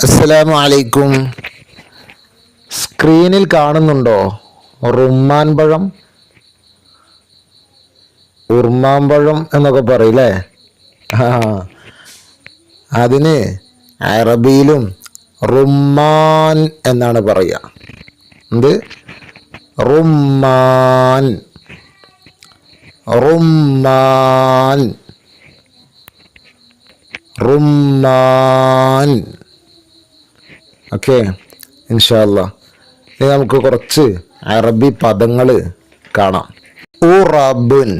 അസ്സലാമു അലൈക്കും. സ്ക്രീനിൽ കാണുന്നുണ്ടോ റുമ്മാൻ പഴം? ഉർമാമ്പഴം എന്നൊക്കെ പറയില്ലേ? അതിന് അറബിയിലും റുമ്മാൻ എന്നാണ് പറയുക. എന്ത്? Rumman, Rumman, Rumman. ഓക്കെ, ഇൻഷാ അല്ലാഹ്. ഇനി നമുക്ക് കുറച്ച് അറബി പദങ്ങൾ കാണാം. ഉറബുൻ,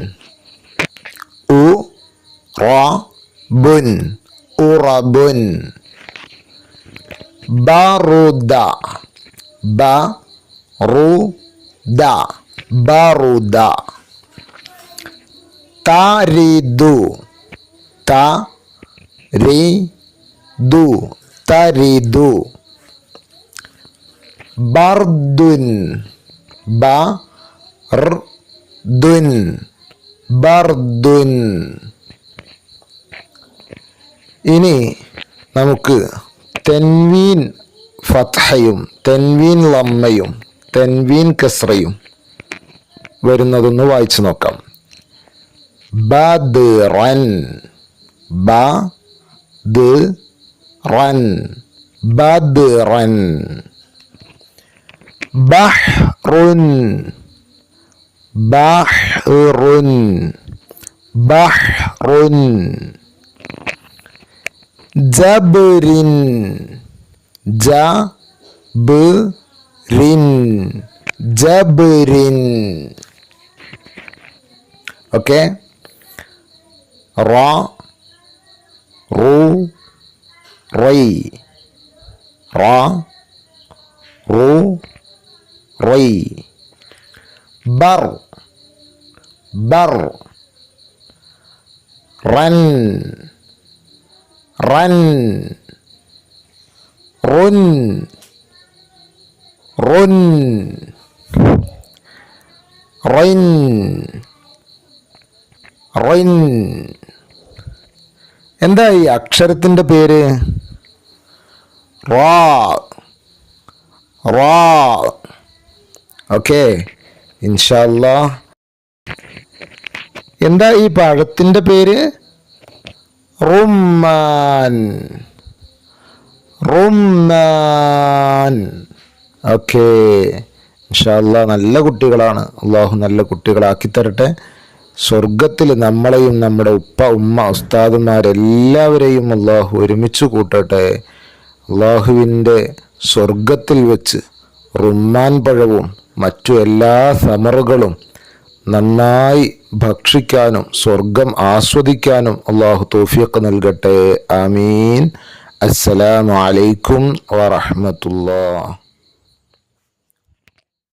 ഉറബുൻ, ഉറബുൻ. ബറുദ, ബറുദ, ബറുദ. തരിദു, തരിദു, തരിദു. ബർദുൻ, ബർദുൻ, ബർദുൻ. ഇനി നമുക്ക് തെൻവീൻ ഫത്ഹയും തെൻവീൻ ലമ്മയും തെൻവീൻ കസ്റയും വരുന്നതൊന്ന് വായിച്ചു നോക്കാം. ബദ്റൻ, ബദ്റൻ, ബദ്റൻ. ബഹ്റുൻ, ബഹ്റുൻ, ബഹ്റുൻ. ജബ്രിൻ, ജബ്രിൻ, ജബ്രിൻ. ഓക്കെ. റ, റു, റൈ, റ, റു, റൈ. ബർ, ബർ. റൻ, റൻ. റുൻ, റുൻ. Rhine, Rhine. എന്താ ഈ അക്ഷരത്തിൻ്റെ പേര്? റാ, റാ. ഓക്കെ, ഇൻഷാ അല്ലാഹ്. എന്താ ഈ പഴത്തിൻ്റെ പേര്? Rumman, Rumman. ഓക്കെ, ഇൻഷാ അല്ലാഹ്. നല്ല കുട്ടികളാണ്. അള്ളാഹു നല്ല കുട്ടികളാക്കി തരട്ടെ. സ്വർഗത്തിൽ നമ്മളെയും നമ്മുടെ ഉപ്പ ഉമ്മ ഉസ്താദുമാരെല്ലാവരെയും അള്ളാഹു ഒരുമിച്ച് കൂട്ടട്ടെ. അള്ളാഹുവിൻ്റെ സ്വർഗത്തിൽ വെച്ച് റുമ്മാൻ പഴവും മറ്റു എല്ലാ സമറുകളും നന്നായി ഭക്ഷിക്കാനും സ്വർഗം ആസ്വദിക്കാനും അള്ളാഹു തൗഫീഖ് നൽകട്ടെ. ആമീൻ. അസ്സലാമു അലൈക്കും വറഹ്മത്തുള്ളാഹി.